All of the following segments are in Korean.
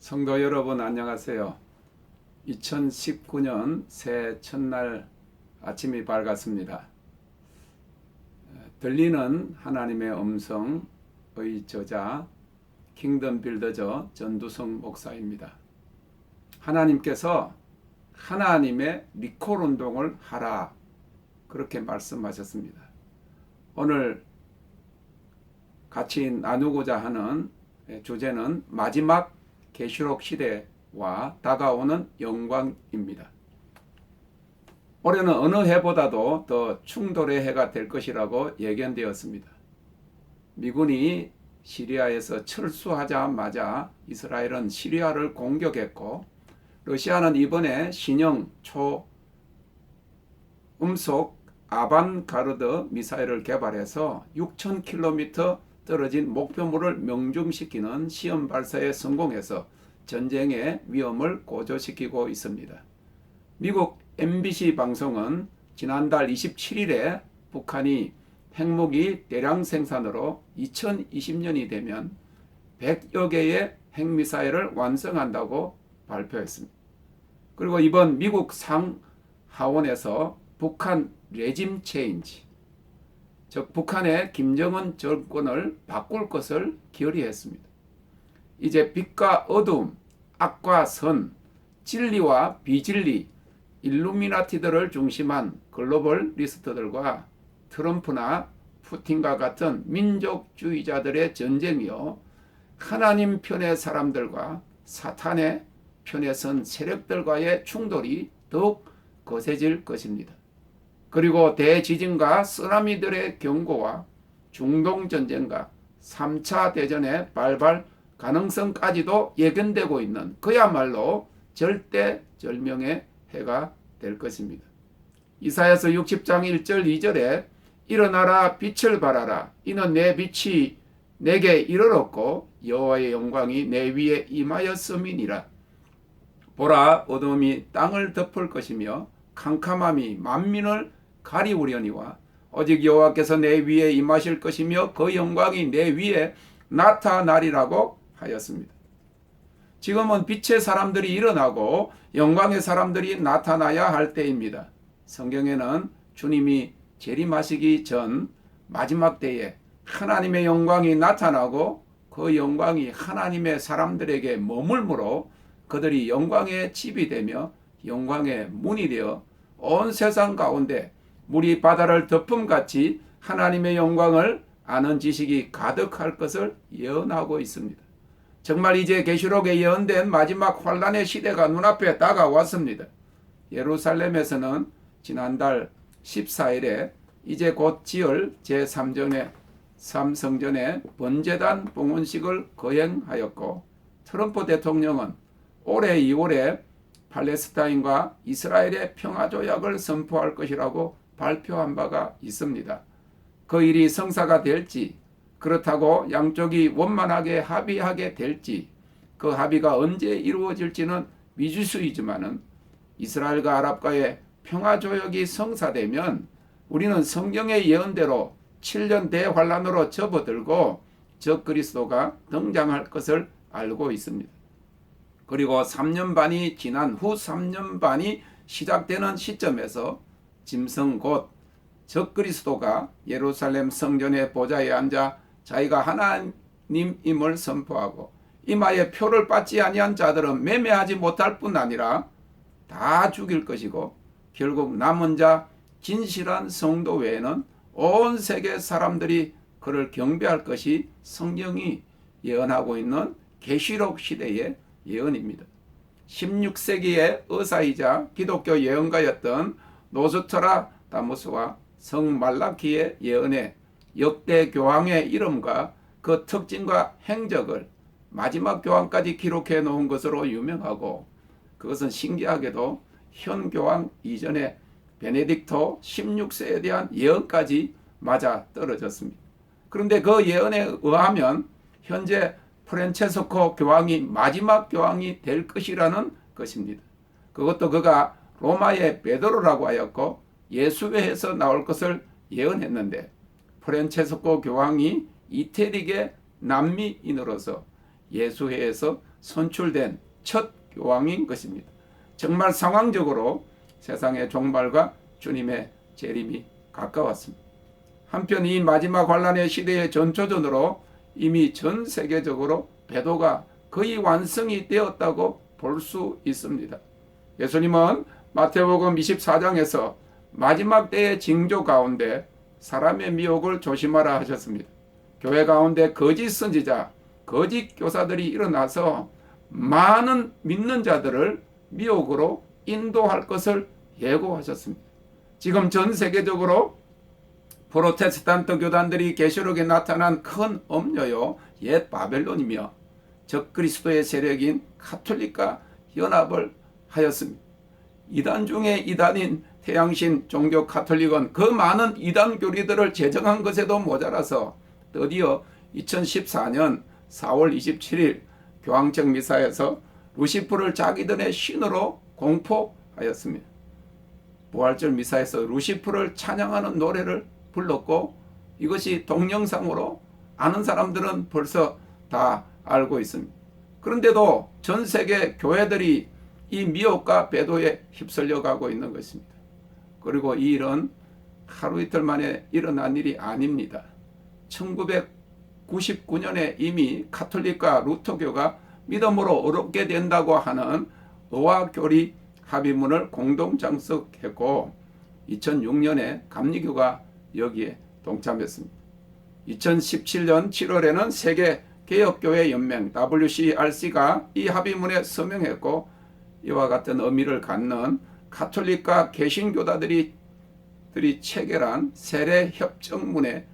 성도 여러분 안녕하세요. 2019년 새해 첫날 아침이 밝았습니다. 들리는 하나님의 음성의 저자 킹덤 빌더저 전두성 목사입니다. 하나님께서 하나님의 리콜 운동을 하라 그렇게 말씀하셨습니다. 오늘 같이 나누고자 하는 주제는 마지막 계시록 시대와 다가오는 영광입니다. 올해는 어느 해보다도 더 충돌의 해가 될 것이라고 예견되었습니다. 미군이 시리아에서 철수하자마자 이스라엘은 시리아를 공격했고, 러시아는 이번에 신형 초음속 아방가르드 미사일을 개발해서 6,000km 떨어진 목표물을 명중시키는 시험 발사에 성공해서 전쟁의 위험을 고조시키고 있습니다. 미국 MBC 방송은 지난달 27일에 북한이 핵무기 대량 생산으로 2020년이 되면 100여 개의 핵미사일을 완성한다고 발표했습니다. 그리고 이번 미국 상하원에서 북한 레짐 체인지, 즉 북한의 김정은 정권을 바꿀 것을 결의했습니다. 이제 빛과 어둠, 악과 선, 진리와 비진리, 일루미나티들을 중심한 글로벌 리스트들과 트럼프나 푸틴과 같은 민족주의자들의 전쟁이요, 하나님 편의 사람들과 사탄의 편에 선 세력들과의 충돌이 더욱 거세질 것입니다. 그리고 대지진과 쓰나미들의 경고와 중동전쟁과 3차 대전의 발발 가능성까지도 예견되고 있는 그야말로 절대절명의 해가 될 것입니다. 이사야서 60장 1절 2절에 일어나라 빛을 발하라 이는 내 빛이 내게 이르렀고 여호와의 영광이 내 위에 임하였음이니라. 보라 어둠이 땅을 덮을 것이며 캄캄함이 만민을 가리우려니와 오직 여호와께서 내 위에 임하실 것이며 그 영광이 내 위에 나타나리라고 하였습니다. 지금은 빛의 사람들이 일어나고 영광의 사람들이 나타나야 할 때입니다. 성경에는 주님이 재림하시기 전 마지막 때에 하나님의 영광이 나타나고 그 영광이 하나님의 사람들에게 머물므로 그들이 영광의 집이 되며 영광의 문이 되어 온 세상 가운데 물이 바다를 덮음같이 하나님의 영광을 아는 지식이 가득할 것을 예언하고 있습니다. 정말 이제 계시록에 예언된 마지막 환란의 시대가 눈앞에 다가왔습니다. 예루살렘에서는 지난달 14일에 이제 곧 지을 제3성전의 번제단 봉헌식을 거행하였고, 트럼프 대통령은 올해 2월에 팔레스타인과 이스라엘의 평화조약을 선포할 것이라고 발표한 바가 있습니다. 그 일이 성사가 될지, 그렇다고 양쪽이 원만하게 합의하게 될지, 그 합의가 언제 이루어질지는 미지수이지만은 이스라엘과 아랍과의 평화조약이 성사되면 우리는 성경의 예언대로 7년 대환란으로 접어들고 적그리스도가 등장할 것을 알고 있습니다. 그리고 3년 반이 지난 후 3년 반이 시작되는 시점에서 짐승 곧 적그리스도가 예루살렘 성전의 보좌에 앉아 자기가 하나님임을 선포하고 이마에 표를 받지 아니한 자들은 매매하지 못할 뿐 아니라 다 죽일 것이고, 결국 남은 자 진실한 성도 외에는 온 세계 사람들이 그를 경배할 것이 성경이 예언하고 있는 계시록 시대의 예언입니다. 16세기의 의사이자 기독교 예언가였던 노스트라다무스와 성 말라키의 예언에 역대 교황의 이름과 그 특징과 행적을 마지막 교황까지 기록해 놓은 것으로 유명하고, 그것은 신기하게도 현 교황 이전에 베네딕토 16세에 대한 예언까지 맞아 떨어졌습니다. 그런데 그 예언에 의하면 현재 프란체스코 교황이 마지막 교황이 될 것이라는 것입니다. 그것도 그가 로마의 베드로라고 하였고 예수회에서 나올 것을 예언했는데, 프란체스코 교황이 이태릭의 남미인으로서 예수회에서 선출된 첫 교황인 것입니다. 정말 상황적으로 세상의 종말과 주님의 재림이 가까웠습니다. 한편 이 마지막 환란의 시대의 전초전으로 이미 전 세계적으로 배도가 거의 완성이 되었다고 볼 수 있습니다. 예수님은 마태복음 24장에서 마지막 때의 징조 가운데 사람의 미혹을 조심하라 하셨습니다. 교회 가운데 거짓 선지자, 거짓 교사들이 일어나서 많은 믿는 자들을 미혹으로 인도할 것을 예고하셨습니다. 지금 전 세계적으로 프로테스탄트 교단들이 계시록에 나타난 큰 엄녀요 옛 바벨론이며 적그리스도의 세력인 가톨릭과 연합을 하였습니다. 이단 중에 이단인 태양신 종교 가톨릭은 그 많은 이단 교리들을 제정한 것에도 모자라서 드디어 2014년 4월 27일 교황청 미사에서 루시프를 자기들의 신으로 공포하였습니다. 부활절 미사에서 루시프를 찬양하는 노래를 불렀고 이것이 동영상으로 아는 사람들은 벌써 다 알고 있습니다. 그런데도 전 세계 교회들이 이 미혹과 배도에 휩쓸려 가고 있는 것입니다. 그리고 이 일은 하루 이틀 만에 일어난 일이 아닙니다. 1999년에 이미 가톨릭과 루터교가 믿음으로 어렵게 된다고 하는 의화교리 합의문을 공동 장석했고 2006년에 감리교가 여기에 동참했습니다. 2017년 7월에는 세계 개혁교회 연맹 WCRC가 이 합의문에 서명했고 이와 같은 의미를 갖는 가톨릭과 개신교다들이 체결한 세례 협정문에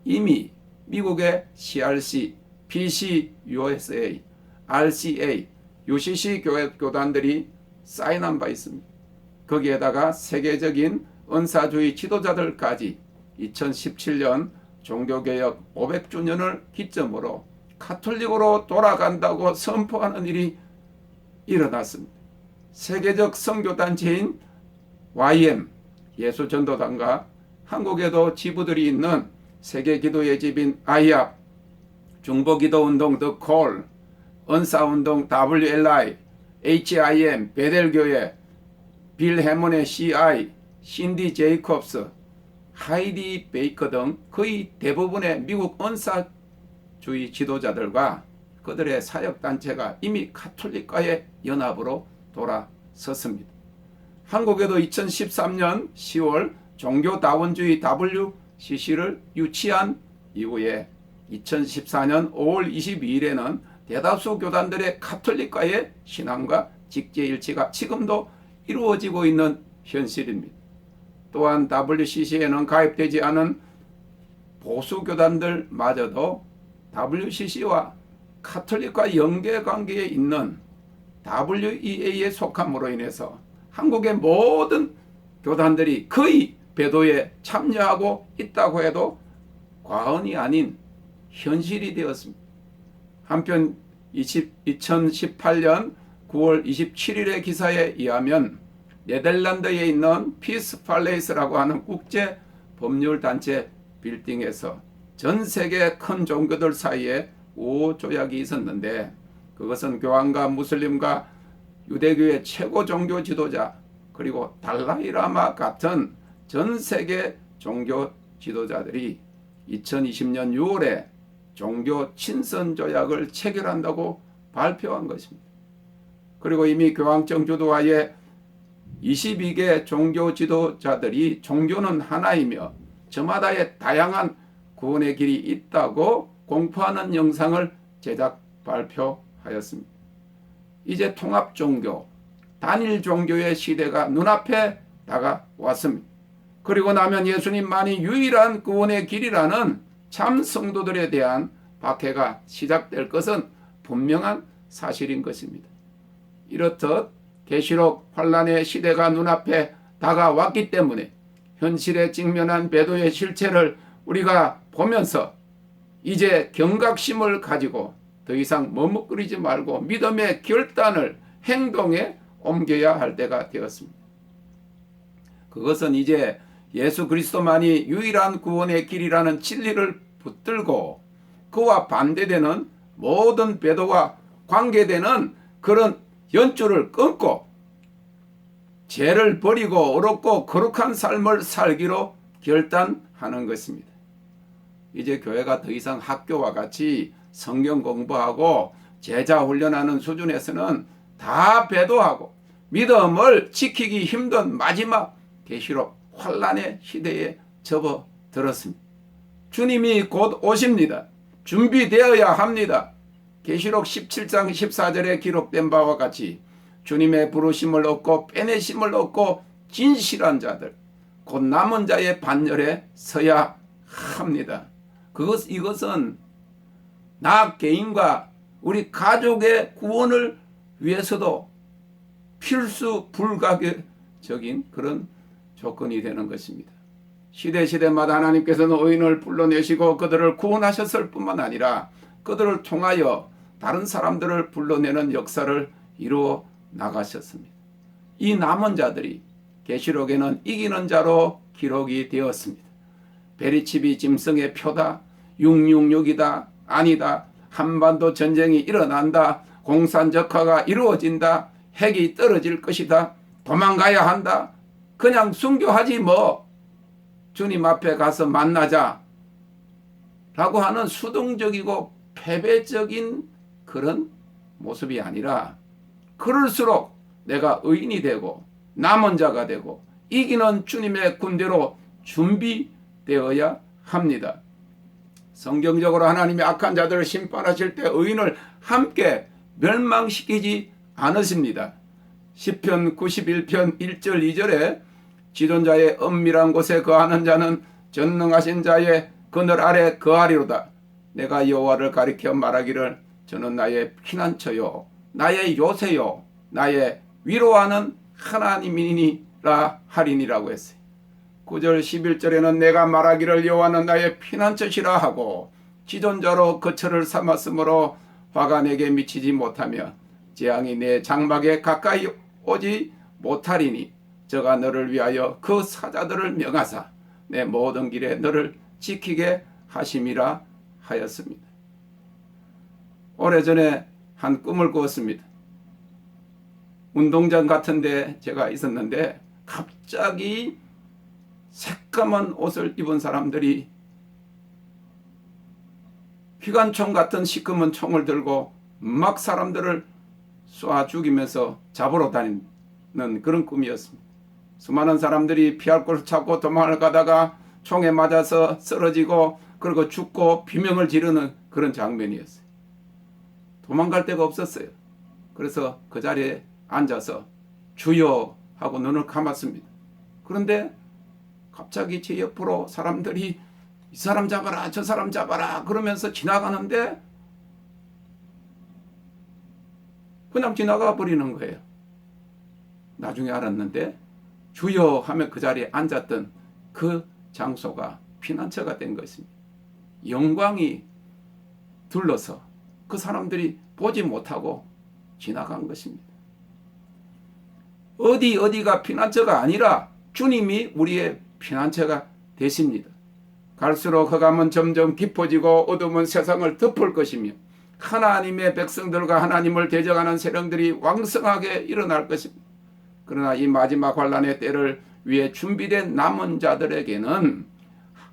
이미 미국의 CRC, PCUSA, RCA, UCC 교단들이 사인한 바 있습니다. 거기에다가 세계적인 은사주의 지도자들까지 2017년 종교개혁 500주년을 기점으로 가톨릭으로 돌아간다고 선포하는 일이 일어났습니다. 세계적 선교단체인 YM 예수전도단과 한국에도 지부들이 있는 세계기도의 집인 아이압, 중보기도운동 The Call, 은사운동 WLI, HIM, 베델교회, 빌 해몬의 CI, 신디 제이콥스, 하이디 베이커 등 거의 대부분의 미국 은사주의 지도자들과 그들의 사역단체가 이미 가톨릭과의 연합으로 돌아섰습니다. 한국에도 2013년 10월 종교다원주의 WCC를 유치한 이후에 2014년 5월 22일에는 대다수 교단들의 가톨릭과의 신앙과 직제일치가 지금도 이루어지고 있는 현실입니다. 또한 WCC에는 가입되지 않은 보수 교단들마저도 WCC와 가톨릭과 연계관계에 있는 WEA에 속함으로 인해서 한국의 모든 교단들이 거의 배도에 참여하고 있다고 해도 과언이 아닌 현실이 되었습니다. 한편 2018년 9월 27일의 기사에 의하면 네덜란드에 있는 피스 팔레이스라고 하는 국제 법률 단체 빌딩에서 전 세계 큰 종교들 사이에 우호 조약이 있었는데 그것은 교황과 무슬림과 유대교의 최고 종교 지도자 그리고 달라이라마 같은 전 세계 종교 지도자들이 2020년 6월에 종교 친선 조약을 체결한다고 발표한 것입니다. 그리고 이미 교황청 주도하에 22개 종교 지도자들이 종교는 하나이며 저마다의 다양한 구원의 길이 있다고 공포하는 영상을 제작 발표하였습니다. 이제 통합 종교, 단일 종교의 시대가 눈앞에 다가왔습니다. 그리고 나면 예수님만이 유일한 구원의 길이라는 참 성도들에 대한 박해가 시작될 것은 분명한 사실인 것입니다. 이렇듯 계시록 환란의 시대가 눈앞에 다가왔기 때문에 현실에 직면한 배도의 실체를 우리가 보면서 이제 경각심을 가지고 더 이상 머뭇거리지 말고 믿음의 결단을 행동에 옮겨야 할 때가 되었습니다. 그것은 이제 예수 그리스도만이 유일한 구원의 길이라는 진리를 붙들고 그와 반대되는 모든 배도와 관계되는 그런 연줄을 끊고 죄를 버리고 어렵고 거룩한 삶을 살기로 결단하는 것입니다. 이제 교회가 더 이상 학교와 같이 성경 공부하고 제자 훈련하는 수준에서는 다 배도하고 믿음을 지키기 힘든 마지막 계시록 환란의 시대에 접어들었습니다. 주님이 곧 오십니다. 준비되어야 합니다. 계시록 17장 14절에 기록된 바와 같이 주님의 부르심을 얻고 빼내심을 얻고 진실한 자들 곧 남은 자의 반열에 서야 합니다. 이것은 나 개인과 우리 가족의 구원을 위해서도 필수 불가결적인 그런 조건이 되는 것입니다. 시대마다 하나님께서는 의인을 불러내시고 그들을 구원하셨을 뿐만 아니라 그들을 통하여 다른 사람들을 불러내는 역사를 이루어 나가셨습니다. 이 남은 자들이 계시록에는 이기는 자로 기록이 되었습니다. 베리칩이 짐승의 표다, 666이다, 아니다, 한반도 전쟁이 일어난다, 공산적화가 이루어진다, 핵이 떨어질 것이다, 도망가야 한다, 그냥 순교하지 뭐 주님 앞에 가서 만나자 라고 하는 수동적이고 패배적인 그런 모습이 아니라 그럴수록 내가 의인이 되고 남은 자가 되고 이기는 주님의 군대로 준비되어야 합니다. 성경적으로 하나님이 악한 자들을 심판하실 때 의인을 함께 멸망시키지 않으십니다. 시편 91편 1절 2절에 지존자의 은밀한 곳에 거하는 자는 전능하신 자의 그늘 아래 거하리로다. 내가 여호와를 가리켜 말하기를 저는 나의 피난처요 나의 요새요 나의 위로하는 하나님이니라 하리니라고 했어요. 9절 11절에는 내가 말하기를 여호와는 나의 피난처시라 하고 지존자로 거처를 삼았으므로 화가 내게 미치지 못하며 재앙이 내 장막에 가까이 오지 못하리니 저가 너를 위하여 그 사자들을 명하사 내 모든 길에 너를 지키게 하심이라 하였습니다. 오래전에 한 꿈을 꾸었습니다. 운동장 같은 데 제가 있었는데 갑자기 새까만 옷을 입은 사람들이 기관총 같은 시커먼 총을 들고 막 사람들을 쏴 죽이면서 잡으러 다니는 그런 꿈이었습니다. 수많은 사람들이 피할 곳을 찾고 도망을 가다가 총에 맞아서 쓰러지고 그리고 죽고 비명을 지르는 그런 장면이었어요. 도망갈 데가 없었어요. 그래서 그 자리에 앉아서 주여 하고 눈을 감았습니다. 그런데 갑자기 제 옆으로 사람들이 이 사람 잡아라 저 사람 잡아라 그러면서 지나가는데 그냥 지나가 버리는 거예요. 나중에 알았는데 주여 하며 그 자리에 앉았던 그 장소가 피난처가 된 것입니다. 영광이 둘러서 그 사람들이 보지 못하고 지나간 것입니다. 어디가 피난처가 아니라 주님이 우리의 피난처가 되십니다. 갈수록 흑암은 점점 깊어지고 어둠은 세상을 덮을 것이며 하나님의 백성들과 하나님을 대적하는 세력들이 왕성하게 일어날 것입니다. 그러나 이 마지막 환란의 때를 위해 준비된 남은 자들에게는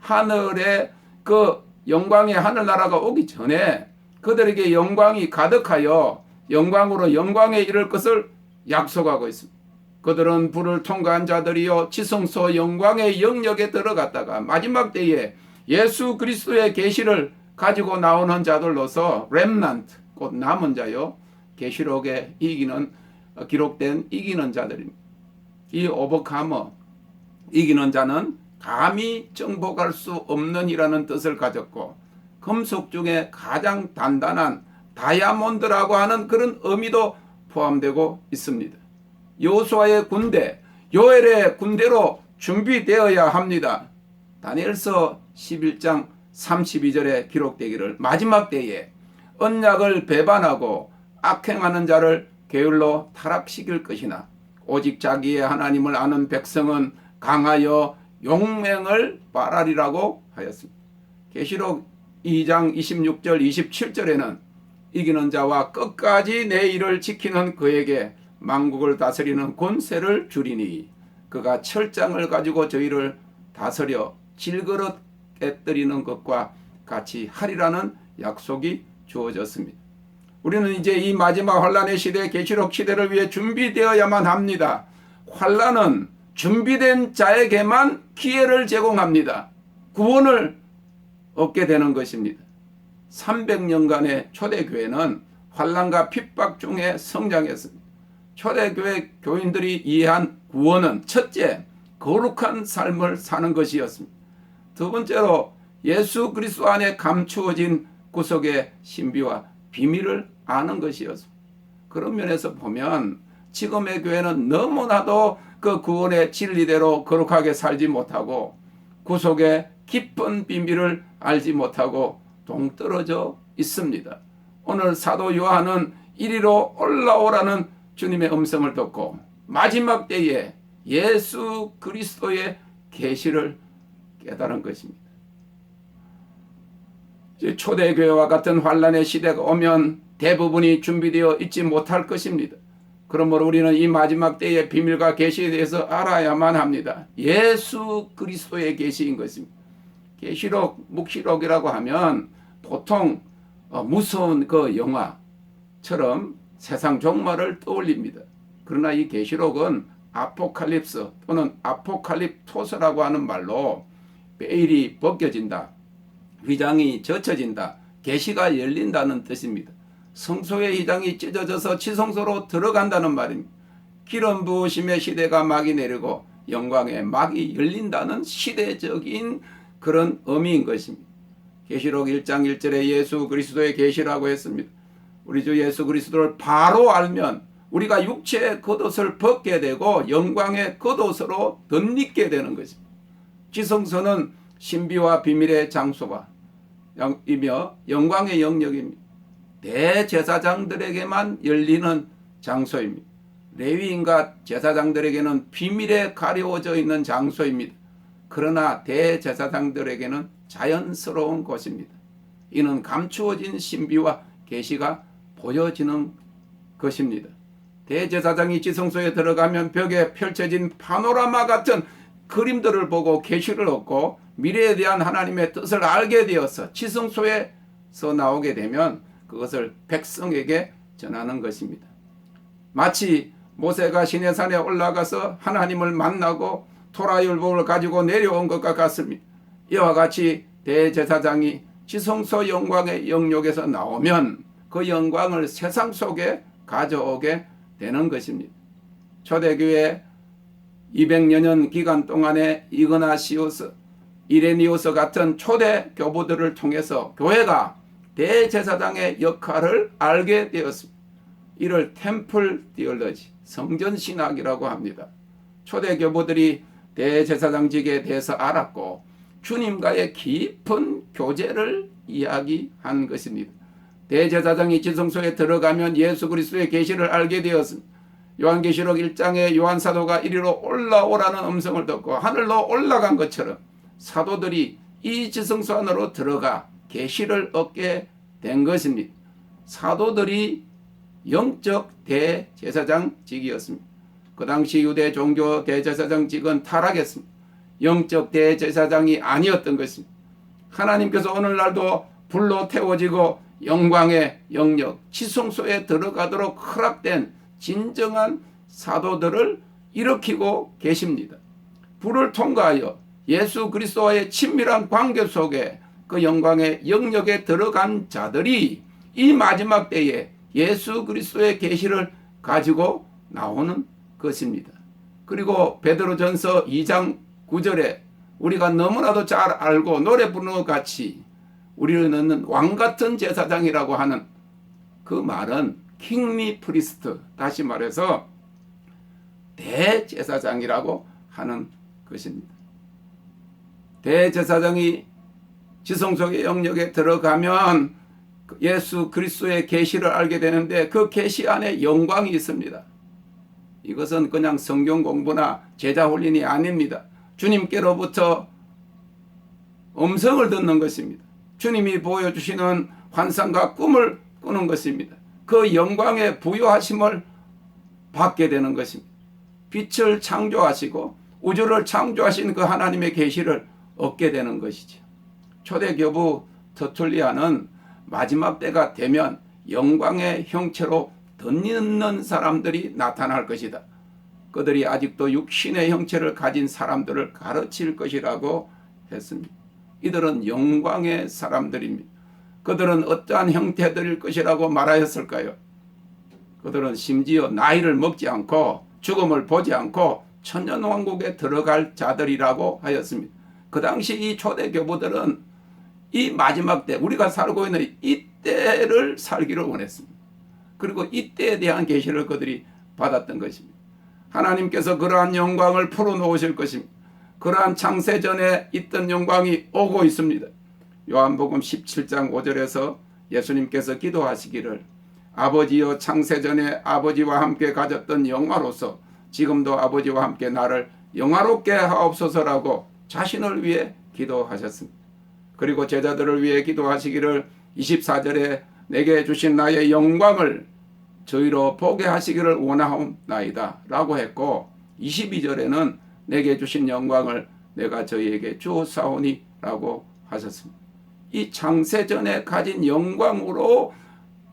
하늘의 그 영광의 하늘나라가 오기 전에 그들에게 영광이 가득하여 영광으로 영광에 이를 것을 약속하고 있습니다. 그들은 불을 통과한 자들이요 지성소 영광의 영역에 들어갔다가 마지막 때에 예수 그리스도의 계시를 가지고 나오는 자들로서 렘넌트 곧 남은 자요 계시록에 기록된 이기는 자들입니다. 이 오버카머 이기는 자는 감히 정복할 수 없는 이라는 뜻을 가졌고 금속 중에 가장 단단한 다이아몬드라고 하는 그런 의미도 포함되고 있습니다. 여호수아의 군대, 요엘의 군대로 준비되어야 합니다. 다니엘서 11장 32절에 기록되기를 마지막 때에 언약을 배반하고 악행하는 자를 게을러 타락시킬 것이나 오직 자기의 하나님을 아는 백성은 강하여 용맹을 발하리라고 하였습니다. 계시록 2장 26절 27절에는 이기는 자와 끝까지 내 일을 지키는 그에게 만국을 다스리는 권세를 주리니 그가 철장을 가지고 저희를 다스려 질그릇 깨뜨리는 것과 같이 하리라는 약속이 주어졌습니다. 우리는 이제 이 마지막 환란의 시대, 계시록 시대를 위해 준비되어야만 합니다. 환란은 준비된 자에게만 기회를 제공합니다. 구원을 얻게 되는 것입니다. 300년간의 초대교회는 환란과 핍박 중에 성장했습니다. 초대교회 교인들이 이해한 구원은 첫째, 거룩한 삶을 사는 것이었습니다. 두 번째로 예수 그리스도 안에 감추어진 구속의 신비와 비밀을 아는 것이었습니다. 그런 면에서 보면 지금의 교회는 너무나도 그 구원의 진리대로 거룩하게 살지 못하고 구속의 깊은 비밀을 알지 못하고 동떨어져 있습니다. 오늘 사도 요한은 이리로 올라오라는 주님의 음성을 듣고 마지막 때에 예수 그리스도의 계시를 깨달은 것입니다. 초대교회와 같은 환란의 시대가 오면 대부분이 준비되어 있지 못할 것입니다. 그러므로 우리는 이 마지막 때의 비밀과 계시에 대해서 알아야만 합니다. 예수 그리스도의 계시인 것입니다. 계시록, 묵시록이라고 하면 보통 무서운 그 영화처럼 세상 종말을 떠올립니다. 그러나 이 계시록은 아포칼립스 또는 아포칼립토스라고 하는 말로 베일이 벗겨진다, 휘장이 젖혀진다, 계시가 열린다는 뜻입니다. 성소의 휘장이 찢어져서 지성소로 들어간다는 말입니다. 기름 부으심의 시대가 막이 내리고 영광의 막이 열린다는 시대적인 그런 의미인 것입니다. 계시록 1장 1절에 예수 그리스도의 계시라고 했습니다. 우리 주 예수 그리스도를 바로 알면 우리가 육체의 겉옷을 벗게 되고 영광의 겉옷으로 덧입게 되는 것입니다. 지성소는 신비와 비밀의 장소가 이며 영광의 영역입니다. 대제사장들에게만 열리는 장소입니다. 레위인과 제사장들에게는 비밀에 가려워져 있는 장소입니다. 그러나 대제사장들에게는 자연스러운 곳입니다. 이는 감추어진 신비와 계시가 보여지는 것입니다. 대제사장이 지성소에 들어가면 벽에 펼쳐진 파노라마 같은 그림들을 보고 계시를 얻고 미래에 대한 하나님의 뜻을 알게 되어서 지성소에서 나오게 되면 그것을 백성에게 전하는 것입니다. 마치 모세가 시내산에 올라가서 하나님을 만나고 토라율법을 가지고 내려온 것과 같습니다. 이와 같이 대제사장이 지성소 영광의 영역에서 나오면 그 영광을 세상 속에 가져오게 되는 것입니다. 초대교회 200여 년 기간 동안에 이그나시우스, 이레니우스 같은 초대 교부들을 통해서 교회가 대제사장의 역할을 알게 되었습니다. 이를 템플 디올로지, 성전신학이라고 합니다. 초대 교부들이 대제사장직에 대해서 알았고 주님과의 깊은 교제를 이야기한 것입니다. 대제사장이 지성소에 들어가면 예수 그리스도의 계시를 알게 되었습니다. 요한계시록 1장에 요한사도가 이리로 올라오라는 음성을 듣고 하늘로 올라간 것처럼 사도들이 이 지성소 안으로 들어가 계시를 얻게 된 것입니다. 사도들이 영적 대제사장직이었습니다. 그 당시 유대 종교 대제사장직은 타락했습니다. 영적 대제사장이 아니었던 것입니다. 하나님께서 오늘날도 불로 태워지고 영광의 영역, 지성소에 들어가도록 허락된 진정한 사도들을 일으키고 계십니다. 불을 통과하여 예수 그리스도와의 친밀한 관계 속에 그 영광의 영역에 들어간 자들이 이 마지막 때에 예수 그리스도의 계시를 가지고 나오는 것입니다. 그리고 베드로전서 2장 9절에 우리가 너무나도 잘 알고 노래 부르는 것 같이 우리는 왕같은 제사장이라고 하는 그 말은 킹리 프리스트, 다시 말해서 대제사장이라고 하는 것입니다. 대제사장이 지성소의 영역에 들어가면 예수 그리스도의 계시를 알게 되는데 그 계시 안에 영광이 있습니다. 이것은 그냥 성경 공부나 제자 훈련이 아닙니다. 주님께로부터 음성을 듣는 것입니다. 주님이 보여주시는 환상과 꿈을 꾸는 것입니다. 그 영광의 부요하심을 받게 되는 것입니다. 빛을 창조하시고 우주를 창조하신 그 하나님의 계시를 얻게 되는 것이죠. 초대교부 터툴리아는 마지막 때가 되면 영광의 형체로 덧있는 사람들이 나타날 것이다. 그들이 아직도 육신의 형체를 가진 사람들을 가르칠 것이라고 했습니다. 이들은 영광의 사람들입니다. 그들은 어떠한 형태들일 것이라고 말하였을까요? 그들은 심지어 나이를 먹지 않고 죽음을 보지 않고 천년왕국에 들어갈 자들이라고 하였습니다. 그 당시 이 초대교부들은 이 마지막 때, 우리가 살고 있는 이 때를 살기를 원했습니다. 그리고 이 때에 대한 계시를 그들이 받았던 것입니다. 하나님께서 그러한 영광을 풀어놓으실 것입니다. 그러한 창세전에 있던 영광이 오고 있습니다. 요한복음 17장 5절에서 예수님께서 기도하시기를 아버지여 창세전에 아버지와 함께 가졌던 영화로서 지금도 아버지와 함께 나를 영화롭게 하옵소서라고 자신을 위해 기도하셨습니다. 그리고 제자들을 위해 기도하시기를 24절에 내게 주신 나의 영광을 저희로 보게 하시기를 원하옵나이다 라고 했고 22절에는 내게 주신 영광을 내가 저희에게 주사오니 라고 하셨습니다. 이 창세전에 가진 영광으로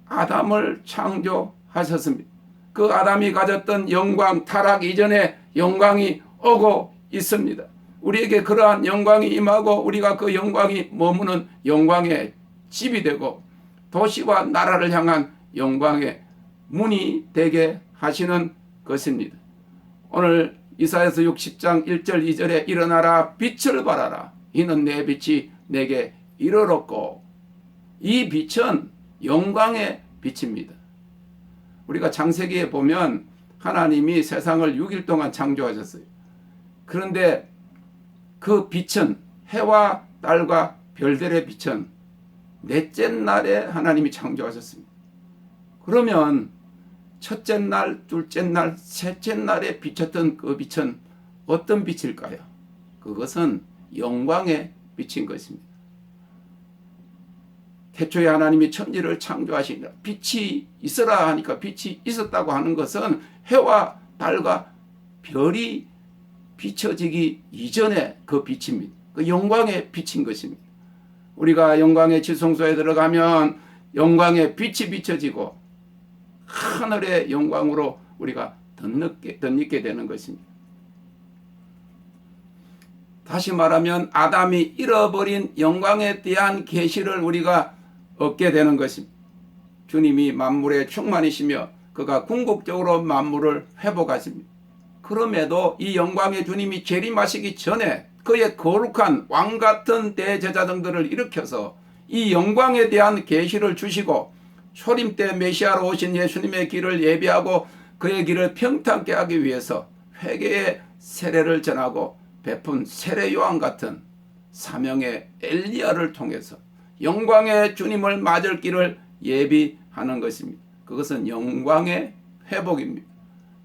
아담을 창조하셨습니다. 그 아담이 가졌던 영광, 타락 이전의 영광이 오고 있습니다. 우리에게 그러한 영광이 임하고 우리가 그 영광이 머무는 영광의 집이 되고 도시와 나라를 향한 영광의 문이 되게 하시는 것입니다. 오늘 이사야서 60장 1절 2절에 일어나라 빛을 발하라 이는 내 빛이 내게 이르렀고 이 빛은 영광의 빛입니다. 우리가 창세기에 보면 하나님이 세상을 6일 동안 창조하셨어요. 그런데 그 빛은 해와 달과 별들의 빛은 넷째 날에 하나님이 창조하셨습니다. 그러면 첫째 날, 둘째 날, 셋째 날에 비쳤던 그 빛은 어떤 빛일까요? 그것은 영광의 빛인 것입니다. 태초에 하나님이 천지를 창조하시니라 빛이 있어라 하니까 빛이 있었다고 하는 것은 해와 달과 별이 비춰지기 이전에 그 빛입니다. 그 영광의 빛인 것입니다. 우리가 영광의 지성소에 들어가면 영광의 빛이 비춰지고 하늘의 영광으로 우리가 덧입게 되는 것입니다. 다시 말하면 아담이 잃어버린 영광에 대한 계시를 우리가 얻게 되는 것입니다. 주님이 만물의 충만이시며 그가 궁극적으로 만물을 회복하십니다. 그럼에도 이 영광의 주님이 재림하시기 전에 그의 거룩한 왕같은 대제사장들을 일으켜서 이 영광에 대한 계시를 주시고 초림 때 메시아로 오신 예수님의 길을 예비하고 그의 길을 평탄케 하기 위해서 회개의 세례를 전하고 베푼 세례 요한 같은 사명의 엘리야를 통해서 영광의 주님을 맞을 길을 예비하는 것입니다. 그것은 영광의 회복입니다.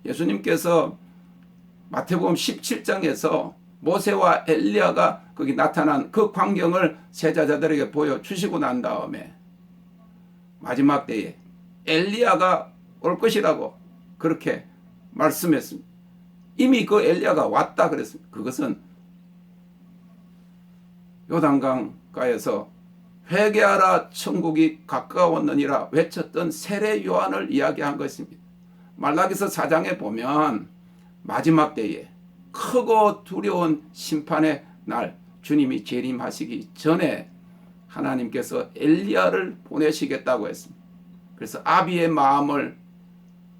예수님께서 마태복음 17장에서 모세와 엘리야가 거기 나타난 그 광경을 제자들에게 보여주시고 난 다음에 마지막 때에 엘리야가 올 것이라고 그렇게 말씀했습니다. 이미 그 엘리야가 왔다 그랬습니다. 그것은 요단강가에서 회개하라 천국이 가까웠느니라 외쳤던 세례 요한을 이야기한 것입니다. 말라기서 4장에 보면 마지막 때에 크고 두려운 심판의 날 주님이 재림하시기 전에 하나님께서 엘리야를 보내시겠다고 했습니다. 그래서 아비의 마음을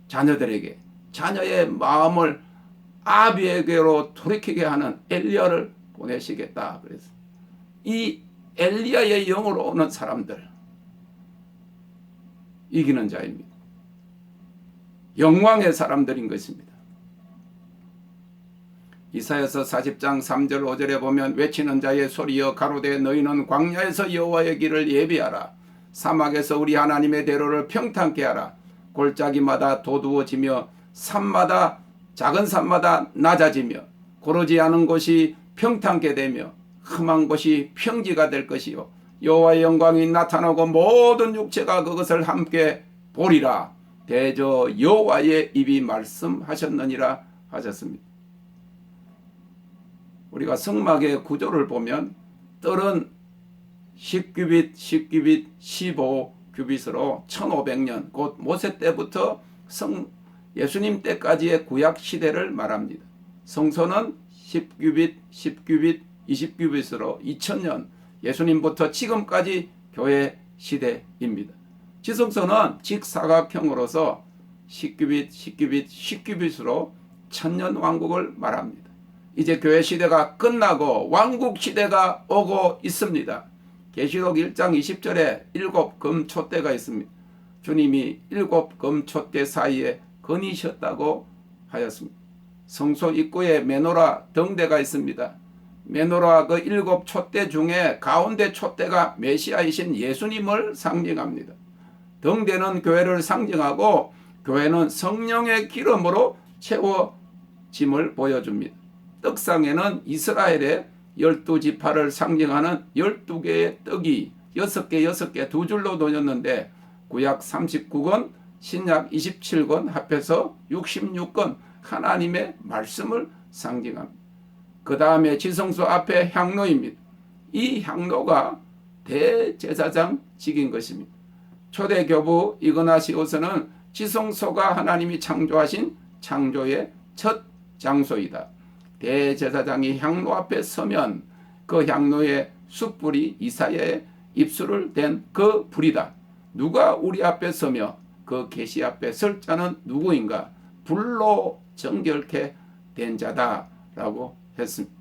자녀들에게, 자녀의 마음을 아비에게로 돌이키게 하는 엘리야를 보내시겠다 그랬습니다. 이 엘리야의 영으로 오는 사람들 이기는 자입니다. 영광의 사람들인 것입니다. 이사야서 40장 3절 5절에 보면 외치는 자의 소리여 가로되 너희는 광야에서 여호와의 길을 예비하라. 사막에서 우리 하나님의 대로를 평탄케 하라. 골짜기마다 도두어지며 산마다 작은 산마다 낮아지며 고르지 않은 곳이 평탄케 되며 험한 곳이 평지가 될 것이요 여호와의 영광이 나타나고 모든 육체가 그것을 함께 보리라. 대저 여호와의 입이 말씀하셨느니라 하셨습니다. 우리가 성막의 구조를 보면 뜰은 10규빗, 10규빗, 15규빗으로 1500년 곧 모세 때부터 예수님 때까지의 구약 시대를 말합니다. 성소는 10규빗, 10규빗, 20규빗으로 2000년 예수님부터 지금까지 교회 시대입니다. 지성소는 직사각형으로서 10규빗, 10규빗, 10규빗으로 천년 왕국을 말합니다. 이제 교회 시대가 끝나고 왕국 시대가 오고 있습니다. 계시록 1장 20절에 7금 촛대가 있습니다. 주님이 7금 촛대 사이에 거니셨다고 하였습니다. 성소 입구에 메노라 등대가 있습니다. 메노라 그 7 촛대 중에 가운데 촛대가 메시아이신 예수님을 상징합니다. 등대는 교회를 상징하고 교회는 성령의 기름으로 채워짐을 보여줍니다. 떡상에는 이스라엘의 12지파를 상징하는 12개의 떡이 6개 두 줄로 놓였는데 구약 39권, 신약 27권 합해서 66권 하나님의 말씀을 상징합니다. 그 다음에 지성소 앞에 향로입니다. 이 향로가 대제사장직인 것입니다. 초대교부 이그나시오스는 지성소가 하나님이 창조하신 창조의 첫 장소이다. 대제사장이 향로 앞에 서면 그 향로의 숯불이 이사야의 입술을 댄 그 불이다. 누가 우리 앞에 서며 그 계시 앞에 설 자는 누구인가? 불로 정결케 된 자다라고 했습니다.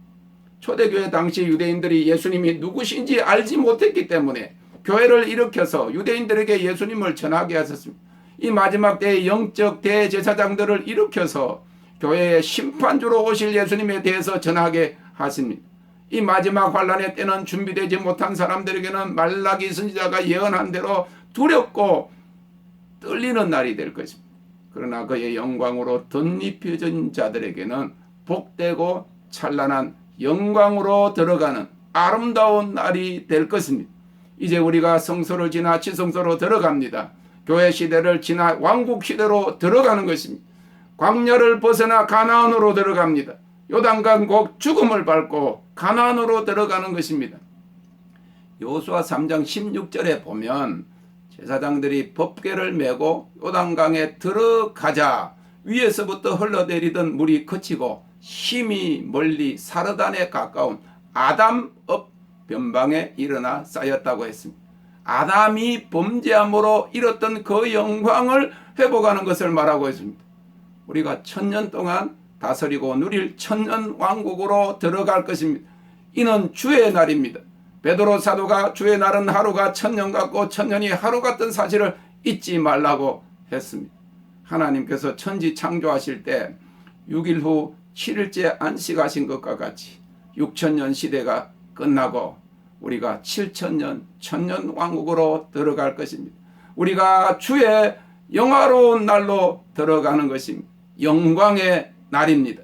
초대교회 당시 유대인들이 예수님이 누구신지 알지 못했기 때문에 교회를 일으켜서 유대인들에게 예수님을 전하게 하셨습니다. 이 마지막 때의 영적 대제사장들을 일으켜서 교회의 심판주로 오실 예수님에 대해서 전하게 하십니다. 이 마지막 환란의 때는 준비되지 못한 사람들에게는 말라기 선지자가 예언한 대로 두렵고 떨리는 날이 될 것입니다. 그러나 그의 영광으로 덧입혀진 자들에게는 복되고 찬란한 영광으로 들어가는 아름다운 날이 될 것입니다. 이제 우리가 성소를 지나 지성소로 들어갑니다. 교회 시대를 지나 왕국 시대로 들어가는 것입니다. 광야를 벗어나 가나안으로 들어갑니다. 요단강 곧 죽음을 밟고 가나안으로 들어가는 것입니다. 여호수아 3장 16절에 보면 제사장들이 법궤를 메고 요단강에 들어가자 위에서부터 흘러내리던 물이 그치고 심히 멀리 사르단에 가까운 아담읍 변방에 일어나 쌓였다고 했습니다. 아담이 범죄함으로 잃었던 그 영광을 회복하는 것을 말하고 있습니다. 우리가 1000년 동안 다스리고 누릴 천년 왕국으로 들어갈 것입니다. 이는 주의 날입니다. 베드로 사도가 주의 날은 하루가 1000년 같고 1000년이 하루 같은 사실을 잊지 말라고 했습니다. 하나님께서 천지 창조하실 때 6일 후 7일째 안식하신 것과 같이 6000년 시대가 끝나고 우리가 7000년, 1000년 왕국으로 들어갈 것입니다. 우리가 주의 영화로운 날로 들어가는 것입니다. 영광의 날입니다.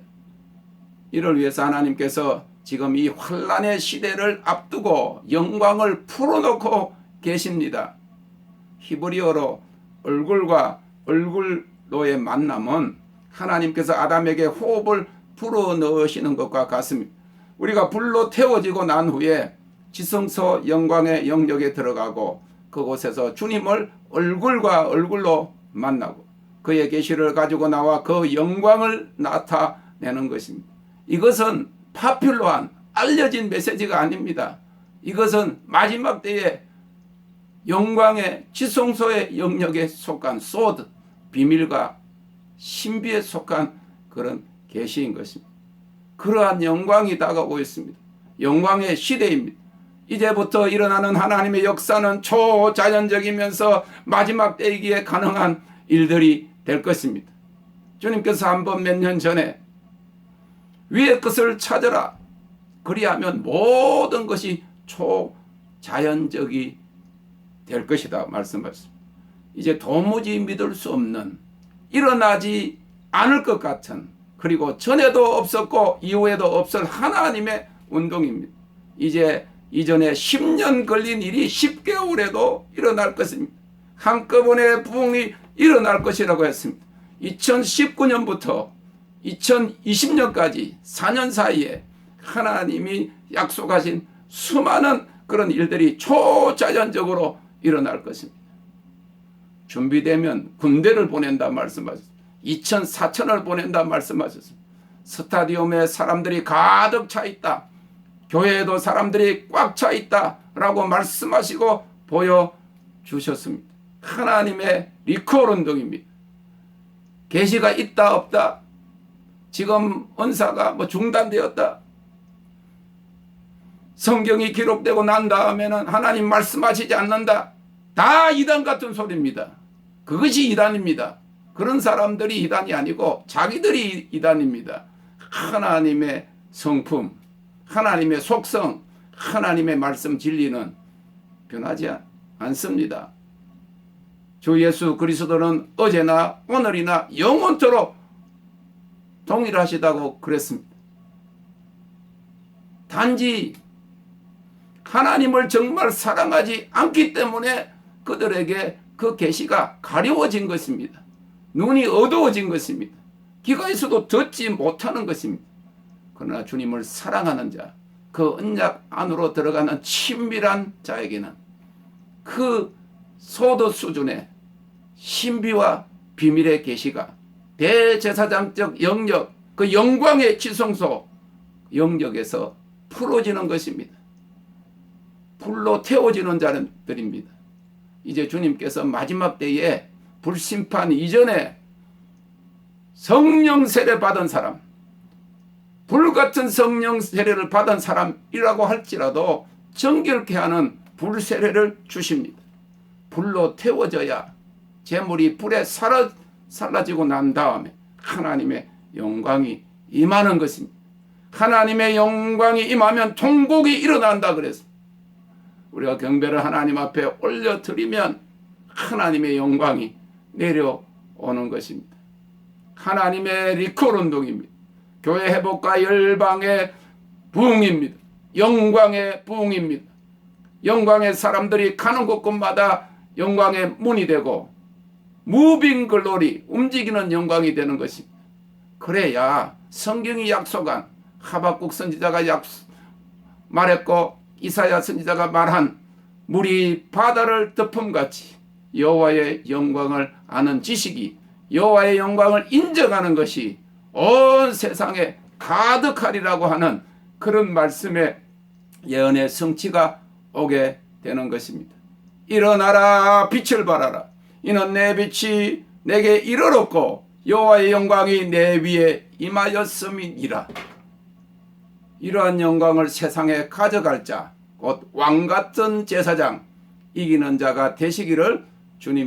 이를 위해서 하나님께서 지금 이 환란의 시대를 앞두고 영광을 풀어놓고 계십니다. 히브리어로 얼굴과 얼굴로의 만남은 하나님께서 아담에게 호흡을 불어넣으시는 것과 같습니다. 우리가 불로 태워지고 난 후에 지성소 영광의 영역에 들어가고 그곳에서 주님을 얼굴과 얼굴로 만나고 그의 계시를 가지고 나와 그 영광을 나타내는 것입니다. 이것은 파퓰러한 알려진 메시지가 아닙니다. 이것은 마지막 때의 영광의 지성소의 영역에 속한 소드, 비밀과 신비에 속한 그런 계시인 것입니다. 그러한 영광이 다가오고 있습니다. 영광의 시대입니다. 이제부터 일어나는 하나님의 역사는 초자연적이면서 마지막 때이기에 가능한 일들이 될 것입니다. 주님께서 한번 몇 년 전에 위의 것을 찾으라. 그리하면 모든 것이 초자연적이 될 것이다 말씀하셨습니다. 이제 도무지 믿을 수 없는 일어나지 않을 것 같은 그리고 전에도 없었고 이후에도 없을 하나님의 운동입니다. 이제 이전에 10년 걸린 일이 10개월에도 일어날 것입니다. 한꺼번에 부흥이 일어날 것이라고 했습니다. 2019년부터 2020년까지 4년 사이에 하나님이 약속하신 수많은 그런 일들이 초자연적으로 일어날 것입니다. 준비되면 군대를 보낸다 말씀하셨습니다. 2천 4천을 보낸다 말씀하셨습니다. 스타디움에 사람들이 가득 차 있다. 교회에도 사람들이 꽉 차 있다 라고 말씀하시고 보여주셨습니다. 하나님의 리콜 운동입니다. 계시가 있다 없다, 지금 은사가 중단되었다, 성경이 기록되고 난 다음에는 하나님 말씀하시지 않는다, 다 이단 같은 소리입니다. 그것이 이단입니다. 그런 사람들이 이단이 아니고 자기들이 이단입니다. 하나님의 성품, 하나님의 속성, 하나님의 말씀 진리는 변하지 않습니다. 주 예수 그리스도는 어제나 오늘이나 영원토록 동일하시다고 그랬습니다. 단지 하나님을 정말 사랑하지 않기 때문에 그들에게 그 계시가 가려워진 것입니다. 눈이 어두워진 것입니다. 귀가 있어도 듣지 못하는 것입니다. 그러나 주님을 사랑하는 자, 그 언약 안으로 들어가는 친밀한 자에게는 그 소도 수준의 신비와 비밀의 계시가 대제사장적 영역, 그 영광의 지성소 영역에서 풀어지는 것입니다. 불로 태워지는 자들입니다. 이제 주님께서 마지막 때에 불심판 이전에 성령 세례 받은 사람, 불같은 성령 세례를 받은 사람이라고 할지라도 정결케 하는 불 세례를 주십니다. 불로 태워져야 재물이 불에 사라지고 난 다음에 하나님의 영광이 임하는 것입니다. 하나님의 영광이 임하면 통곡이 일어난다 그랬습니다. 우리가 경배를 하나님 앞에 올려드리면 하나님의 영광이 내려오는 것입니다. 하나님의 리콜 운동입니다. 교회 회복과 열방의 부흥입니다. 영광의 부흥입니다. 영광의 사람들이 가는 곳곳마다 영광의 문이 되고 무빙 글로리, 움직이는 영광이 되는 것입니다. 그래야 성경이 약속한 하박국 선지자가 말했고 이사야 선지자가 말한 물이 바다를 덮음같이 여호와의 영광을 아는 지식이, 여호와의 영광을 인정하는 것이 온 세상에 가득하리라고 하는 그런 말씀의 예언의 성취가 오게 되는 것입니다. 일어나라, 빛을 발하라. 이는 내 빛이 내게 이르렀고 여호와의 영광이 내 위에 임하였음이니라. 이러한 영광을 세상에 가져갈 자, 곧 왕같은 제사장, 이기는 자가 되시기를 주님